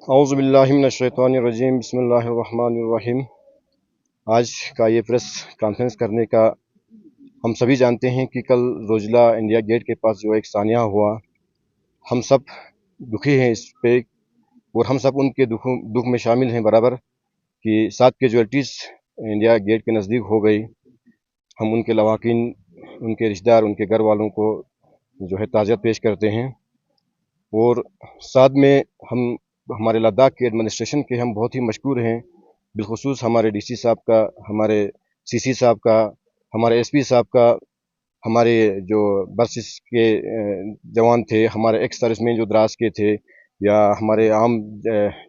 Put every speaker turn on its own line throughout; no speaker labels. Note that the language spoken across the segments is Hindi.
औज़ुबिल्लाहिमिनश्शैतानिर्रजीम बिस्मिल्लाहिर्रहमानिर्रहीम। आज का ये प्रेस कॉन्फ्रेंस करने का हम सभी जानते हैं कि कल रोजला इंडिया गेट के पास जो एक सानिया हुआ, हम सब दुखी हैं इस पे और हम सब उनके दुख में शामिल हैं बराबर कि 7 कैजुअल्टीज़ इंडिया गेट के नज़दीक हो गई। हम उनके लवाकिन, उनके रिश्तेदार, उनके घर वालों को जो है ताज़ियत पेश करते हैं और साथ में हम हमारे लद्दाख के एडमिनिस्ट्रेशन के हम बहुत ही मशकूर हैं, बिलखुसूस हमारे डीसी साहब का, हमारे सीसी साहब का, हमारे एसपी साहब का, हमारे जो बर्सिस के जवान थे, हमारे एक्स सर्विसमैन जो द्रास के थे या हमारे आम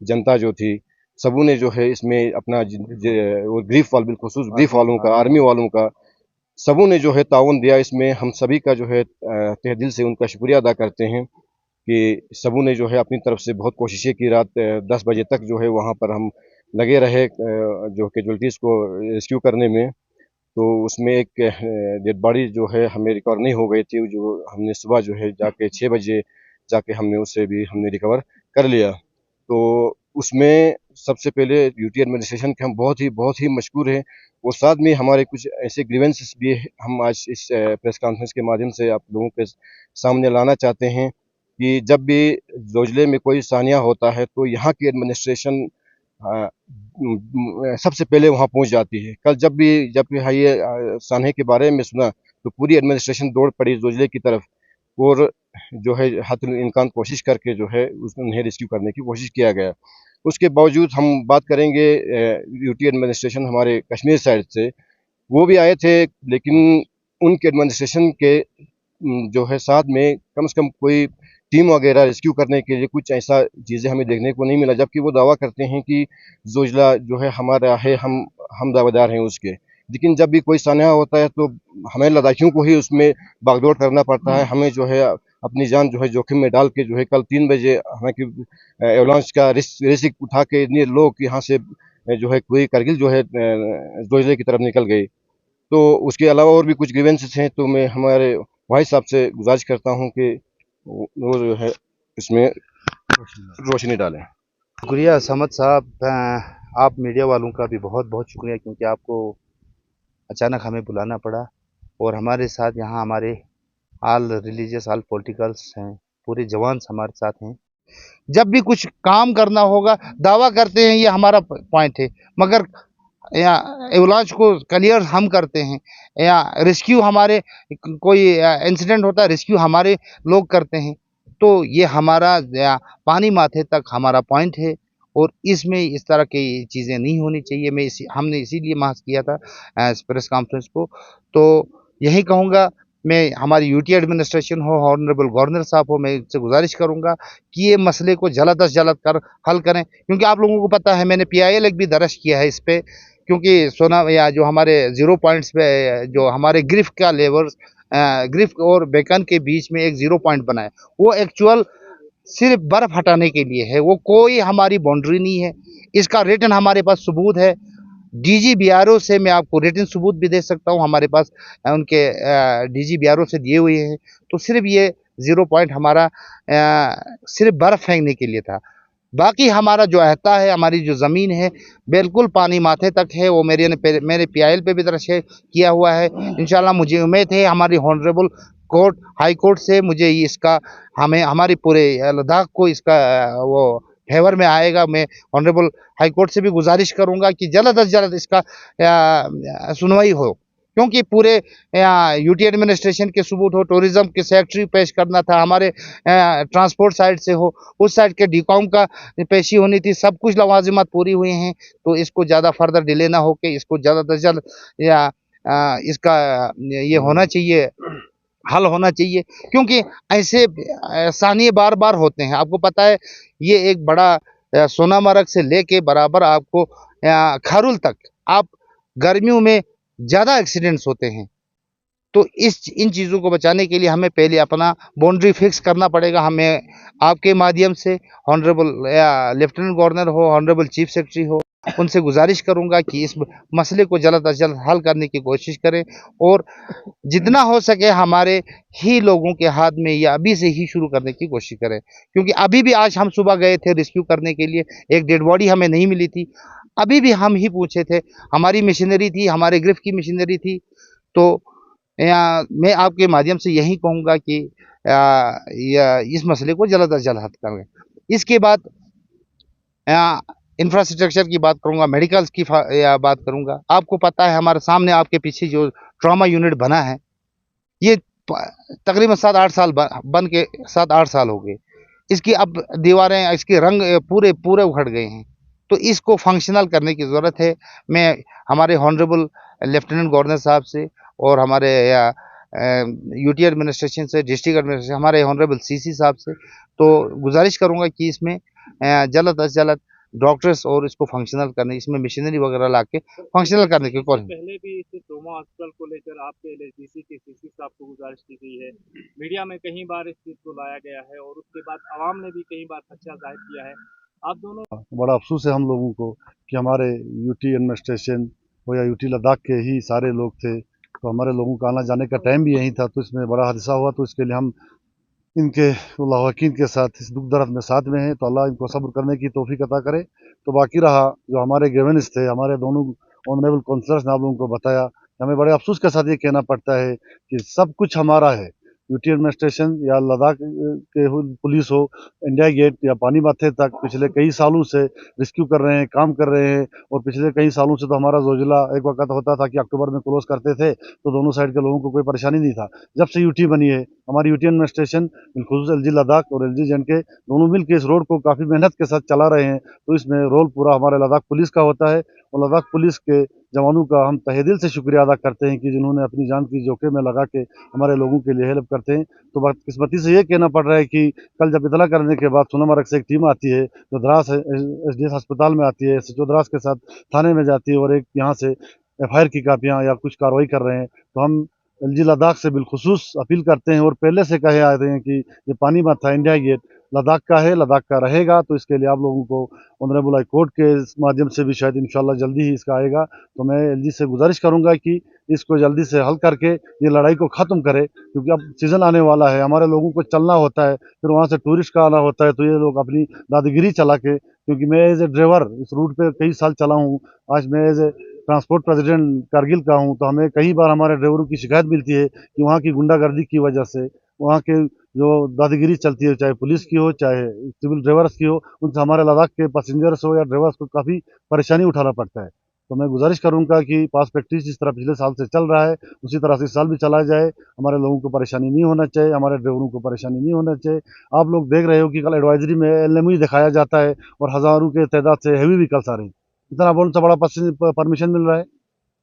जनता जो थी, सबों ने जो है इसमें अपना और बिलखुसूस ग्रीफ वालों का, आर्मी वालों का, सबों ने जो है ताउन दिया। इसमें हम सभी का जो है तहे दिल से उनका शुक्रिया अदा करते हैं कि सबों ने जो है अपनी तरफ से बहुत कोशिशें की। रात 10 बजे तक जो है वहाँ पर हम लगे रहे जो कैजुअल्टीज़ को रेस्क्यू करने में। तो उसमें एक डेड बॉडी जो है हमें रिकवर नहीं हो गई थी, जो हमने सुबह जो है जाके 6 बजे जाके हमने उसे भी हमने रिकवर कर लिया। तो उसमें सबसे पहले यूटी एडमिनिस्ट्रेशन के हम बहुत ही मशकूर हैं और साथ में हमारे कुछ ऐसे ग्रीवेंसेस भी हम आज इस प्रेस कॉन्फ्रेंस के माध्यम से आप लोगों के सामने लाना चाहते हैं कि जब भी जोजिले में कोई सानिया होता है तो यहाँ की एडमिनिस्ट्रेशन सबसे पहले वहाँ पहुँच जाती है। कल जब भी ये सानिया के बारे में सुना तो पूरी एडमिनिस्ट्रेशन दौड़ पड़ी जोजिले की तरफ और जो है हद इम्कान कोशिश करके जो है उन्हें रेस्क्यू करने की कोशिश किया गया। उसके बावजूद हम बात करेंगे यूटी एडमिनिस्ट्रेशन हमारे कश्मीर साइड से, वो भी आए थे, लेकिन उनके एडमिनिस्ट्रेशन के जो है साथ में कम से कम कोई टीम वगैरह रेस्क्यू करने के लिए कुछ ऐसा चीज़ें हमें देखने को नहीं मिला, जबकि वो दावा करते हैं कि जोजिला जो है हमारा है, हम दावेदार हैं उसके। लेकिन जब भी कोई सानिया होता है तो हमें लद्दाखियों को ही उसमें भागदौड़ करना पड़ता है। हमें जो है अपनी जान जो है जोखिम में डाल के जो है कल 3 बजे हालांकि एवलांच का रिस्क उठा के इतने लोग यहाँ से जो है पूरी करगिल जो है जोजिले की तरफ निकल गई। तो उसके अलावा और भी कुछ ग्रीवेंसेस हैं, तो मैं हमारे भाई साहब से गुजारिश करता हूँ कि वो जो है इसमें रोशनी डालें।
शुक्रिया समद साहब, आप मीडिया वालों का भी बहुत बहुत शुक्रिया, क्योंकि आपको अचानक हमें बुलाना पड़ा और हमारे साथ यहाँ हमारे ऑल रिलीजियस ऑल पॉलिटिकल्स हैं, पूरे जवान हमारे साथ हैं। जब भी कुछ काम करना होगा दावा करते हैं, ये हमारा पॉइंट है, मगर या एवलांच को क्लियर हम करते हैं या रेस्क्यू हमारे कोई इंसिडेंट होता है रेस्क्यू हमारे लोग करते हैं। तो ये हमारा पानी माथे तक हमारा पॉइंट है और इसमें इस तरह की चीज़ें नहीं होनी चाहिए। हमने इसीलिए मार्च किया था प्रेस कॉन्फ्रेंस को। तो यही कहूँगा, मैं हमारी यूटी एडमिनिस्ट्रेशन हो, ऑनरेबल गवर्नर साहब हो, मैं इनसे गुजारिश करूंगा कि ये मसले को जल्द अज जल्द कर हल करें, क्योंकि आप लोगों को पता है मैंने PIL भी दर्ज किया है इस पे, क्योंकि सोना या जो हमारे 0 पॉइंट्स पे जो हमारे ग्रिफ का लेवल ग्रिफ और बेकन के बीच में एक 0 पॉइंट बना है, वो एक्चुअल सिर्फ बर्फ हटाने के लिए है, वो कोई हमारी बाउंड्री नहीं है। इसका रिटन हमारे पास सबूत है, DG BRO से मैं आपको रिटन सबूत भी दे सकता हूँ, हमारे पास उनके DG BRO से दिए हुए हैं। तो सिर्फ ये 0 पॉइंट हमारा सिर्फ बर्फ फेंकने के लिए था। बाकी हमारा जो अहता है, हमारी जो ज़मीन है बिल्कुल पानी माथे तक है, वो मेरे PIL पे भी दर्ज किया हुआ है। इंशाल्लाह मुझे उम्मीद है हमारी ऑनरेबल कोर्ट हाई कोर्ट से मुझे इसका हमें हमारी पूरे लद्दाख को इसका वो फेवर में आएगा। मैं ऑनरेबल हाई कोर्ट से भी गुजारिश करूंगा कि जल्द अज जल्द इसका सुनवाई हो, क्योंकि पूरे यूटी एडमिनिस्ट्रेशन के सबूत हो, टूरिज्म के सेक्रेटरी पेश करना था, हमारे ट्रांसपोर्ट साइड से हो, उस साइड के डीकॉम का पेशी होनी थी, सब कुछ लवाजिमात पूरी हुई हैं। तो इसको ज़्यादा फर्दर डिले ना होके इसको जल्द अज जल्द या इसका ये होना चाहिए, हल होना चाहिए, क्योंकि ऐसे सानिये बार बार होते हैं। आपको पता है ये एक बड़ा सोनामर्ग से लेके बराबर आपको खारुल तक आप गर्मियों में ज़्यादा एक्सीडेंट्स होते हैं। तो इन चीज़ों को बचाने के लिए हमें पहले अपना बाउंड्री फिक्स करना पड़ेगा। हमें आपके माध्यम से ऑनरेबल लेफ्टिनेंट गवर्नर हो, ऑनरेबल चीफ सेक्रेटरी हो, उनसे गुजारिश करूंगा कि इस मसले को जल्द अज जल्द हल करने की कोशिश करें और जितना हो सके हमारे ही लोगों के हाथ में या अभी से ही शुरू करने की कोशिश करें, क्योंकि अभी भी आज हम सुबह गए थे रेस्क्यू करने के लिए, एक डेड बॉडी हमें नहीं मिली थी। अभी भी हम ही पूछे थे, हमारी मशीनरी थी, हमारे गिरफ्त की मशीनरी थी। तो मैं आपके माध्यम से यही कहूँगा कि इस मसले को जल्द अज जल्द हल करें। इसके बाद इंफ्रास्ट्रक्चर की बात करूंगा, मेडिकल्स की बात करूंगा। आपको पता है हमारे सामने आपके पीछे जो ट्रॉमा यूनिट बना है, ये तकरीबन 7-8 साल बन के 7-8 साल हो गए। इसकी अब दीवारें, इसके रंग पूरे पूरे उखड़ गए हैं। तो इसको फंक्शनल करने की ज़रूरत है। मैं हमारे हॉनरेबल लेफ्टिनेंट गवर्नर साहब से और हमारे यूटी एडमिनिस्ट्रेशन से, डिस्ट्रिक्ट एडमिनिस्ट्रेशन, हमारे हॉनरेबल सीसी साहब से तो गुजारिश करूंगा कि इसमें जल्द अज जल्द डॉक्टर्स और इसको फंक्शनल करने, इसमें मशीनरी वगैरह ला के फंक्शनल करने की कोशिश।
पहले भी इस ट्रोमा हॉस्पिटल को लेकर आपके एलएचडीसी के सीसी साहब को गुजारिश की गई है, मीडिया में कई बार इस चीज़ को लाया गया है और उसके बाद आवाम ने भी कई बार खदशा जाहिर किया है। आप दोनों
बड़ा अफसोस है हम लोगों को कि हमारे यूटी एडमिनिस्ट्रेशन हो या यूटी लद्दाख के ही सारे लोग थे, तो हमारे लोगों का आना जाने का टाइम भी यही था, तो इसमें बड़ा हादसा हुआ। तो इसके लिए हम इनके लावाकिन के साथ इस दुख दर्द में साथ में हैं, तो अल्लाह इनको सब्र करने की तौफीक अता करे। तो बाकी रहा जो हमारे ग्रीवेंस थे, हमारे दोनों ऑनरेबल काउंसलर्स ने आप लोगों को बताया, हमें बड़े अफसोस के साथ ये कहना पड़ता है कि सब कुछ हमारा है, यूटी एडमिनिस्ट्रेशन या लद्दाख के पुलिस हो, इंडिया गेट या पानी माथे तक पिछले कई सालों से रिस्क्यू कर रहे हैं, काम कर रहे हैं। और पिछले कई सालों से तो हमारा जोजिला एक वक्त होता था कि अक्टूबर में क्लोज करते थे, तो दोनों साइड के लोगों को कोई परेशानी नहीं था। जब से यूटी बनी है, हमारी यूटी एडमिनिस्ट्रेशन बिलखुसूस एलजी लद्दाख और एलजी जेंड के दोनों मिल के इस रोड को काफ़ी मेहनत के साथ चला रहे हैं। तो इसमें रोल पूरा हमारे लद्दाख पुलिस का होता है, और लद्दाख पुलिस के जवानों का हम तहे दिल से शुक्रिया अदा करते हैं कि जिन्होंने अपनी जान की जोखिम में लगा के हमारे लोगों के लिए हेल्प करते हैं। तो बदकिस्मती से ये कहना पड़ रहा है कि कल जब इतला करने के बाद सोनामर्ग से एक टीम आती है जो द्रास एसडीएस अस्पताल में आती है, एसएचओ द्रास के साथ थाने में जाती है और एक यहाँ से एफआईआर की कापियाँ या कुछ कार्रवाई कर रहे हैं। तो हम एलजी लद्दाख से बिलखुसूस अपील करते हैं और पहले से कहे आए हैं कि ये पानी माथा इंडिया गेट लद्दाख का है, लद्दाख का रहेगा। तो इसके लिए आप लोगों को ऑनरेबल हाई कोर्ट के माध्यम से भी शायद इंशाल्लाह जल्दी ही इसका आएगा। तो मैं एलजी से गुजारिश करूंगा कि इसको जल्दी से हल करके ये लड़ाई को ख़त्म करे, क्योंकि अब सीज़न आने वाला है, हमारे लोगों को चलना होता है, फिर वहाँ से टूरिस्ट का आना होता है, तो ये लोग अपनी दादागिरी चला के, क्योंकि मैं एज ए ड्राइवर इस रूट पे कई साल चला हूँ, आज मैं as a transport president Kargil का हूँ, तो हमें कई बार हमारे ड्राइवरों की शिकायत मिलती है कि वहाँ की गुंडागर्दी की वजह से, वहाँ के जो दादागिरी चलती है, चाहे पुलिस की हो चाहे सिविल ड्राइवर्स की हो, उनसे हमारे लद्दाख के पैसेंजर्स हो या ड्राइवर्स को काफ़ी परेशानी उठाना पड़ता है। तो मैं गुजारिश करूंगा कि पास प्रैक्टिस जिस तरह पिछले साल से चल रहा है उसी तरह से इस साल भी चलाया जाए। हमारे लोगों को परेशानी नहीं होना चाहिए, हमारे ड्राइवरों को परेशानी नहीं होना चाहिए। आप लोग देख रहे हो कि कल एडवाइजरी में एलएमई दिखाया जाता है और हज़ारों के तादाद से हैवी व्हीकल्स आ रहे हैं। इतना बहुत सा बड़ा परमिशन मिल रहा है,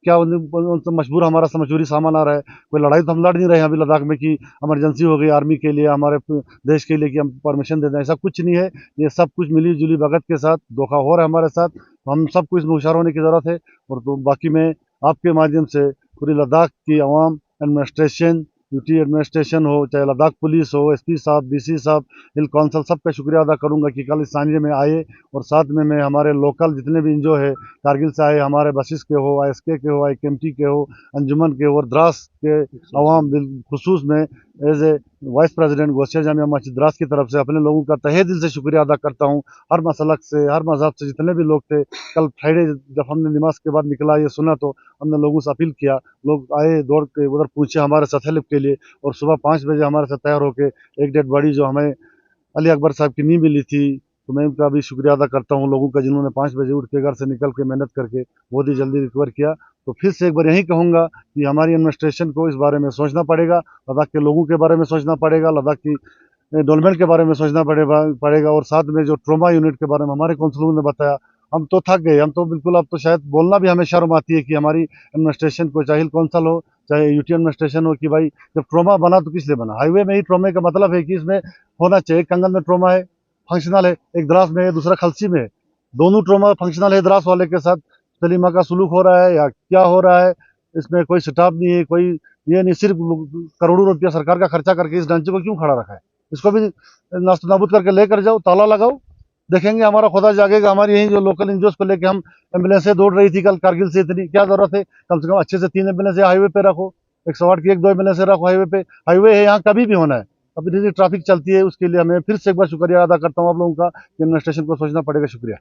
क्या उनसे मजबूर हमारा से मजबूरी सामान आ रहा है। कोई लड़ाई तो हम लड़ नहीं रहे हैं अभी लद्दाख में कि इमरजेंसी हो गई आर्मी के लिए, हमारे देश के लिए कि हम परमिशन दे दें, ऐसा कुछ नहीं है। ये सब कुछ मिली जुली भगत के साथ धोखा हो रहा है हमारे साथ, तो हम सबको इसमें होशियार होने की ज़रूरत है। और तो बाकी मैं आपके माध्यम से पूरी लद्दाख की आवाम, एडमिनिस्ट्रेशन, यूटी एडमिनिस्ट्रेशन हो, चाहे लद्दाख पुलिस हो, एसपी साहब, डीसी साहब, हिल काउंसिल, सबका शुक्रिया अदा करूंगा कि कल इस सानिए में आए। और साथ में मैं हमारे लोकल जितने भी जो है कारगिल से आए, हमारे बसिस के हो, आईएसके के हो, आईकेएमटी के हो, अंजुमन के हो और द्रास के अवाम बिलखुसूस में as a vice president Ghousia Jamia Masjid Dras की तरफ से अपने लोगों का तहे दिल से शुक्रिया अदा करता हूँ। हर मसलक से, हर मज़हब से जितने भी लोग थे, कल फ्राइडे जब हमने नमाज के बाद निकला ये सुना तो हमने लोगों से अपील किया, लोग आए दौड़ के उधर पूछे हमारे साथ हेल्प के लिए। और सुबह 5 बजे हमारे साथ तैयार होकर एक डेड बॉडी जो हमें अली अकबर साहब की नहीं मिली थी, तो मैं उनका भी शुक्रिया अदा करता हूँ लोगों का, जिन्होंने 5 बजे उठ के घर से निकल के मेहनत करके बहुत ही जल्दी रिकवर किया। तो फिर से एक बार यही कहूँगा कि हमारी एडमिनिस्ट्रेशन को इस बारे में सोचना पड़ेगा, लद्दाख के लोगों के बारे में सोचना पड़ेगा, लद्दाख की डेवलपमेंट के बारे में सोचना पड़ेगा। और साथ में जो ट्रॉमा यूनिट के बारे में हमारे काउंसलरों ने बताया, हम तो थक गए, हम तो बिल्कुल, अब तो शायद बोलना भी हमें शर्म आती है कि हमारी एडमिनिस्ट्रेशन को, चाहे हिल काउंसिल हो चाहे यूटी एडमिनिस्ट्रेशन हो, कि भाई जब ट्रॉमा बना तो किस लिए बना। हाईवे में ही ट्रॉमे का मतलब है कि इसमें होना चाहिए। कंगन में ट्रॉमा है, फंक्शनल है, एक द्रास में है, दूसरा खलसी में है, दोनों ट्रॉमा फंक्शनल है। द्रास वाले के साथ सलीमा का सलूक हो रहा है या क्या हो रहा है, इसमें कोई स्टाफ नहीं है, कोई ये नहीं, सिर्फ करोड़ों रुपया सरकार का खर्चा करके इस ढांचे को क्यों खड़ा रखा है। इसको भी नास्त नाबूद करके लेकर जाओ, ताला लगाओ, देखेंगे हमारा खुदा जागेगा। हमारी यही जो लोकल एनजीओ को लेके हम एम्बुलेंसें दौड़ रही थी कल कारगिल से, इतनी क्या जरूरत है? कम से कम अच्छे से 3 एम्बुलेंस हाईवे पे रखो, 108 की 1-2 एम्बुलेंस रखो हाईवे पे। हाईवे है यहाँ, कभी भी होना है। अब इतनी ट्रैफिक चलती है, उसके लिए हमें फिर से एक बार शुक्रिया अदा करता हूँ आप लोगों का। एडमिनिस्ट्रेशन को सोचना पड़ेगा। शुक्रिया।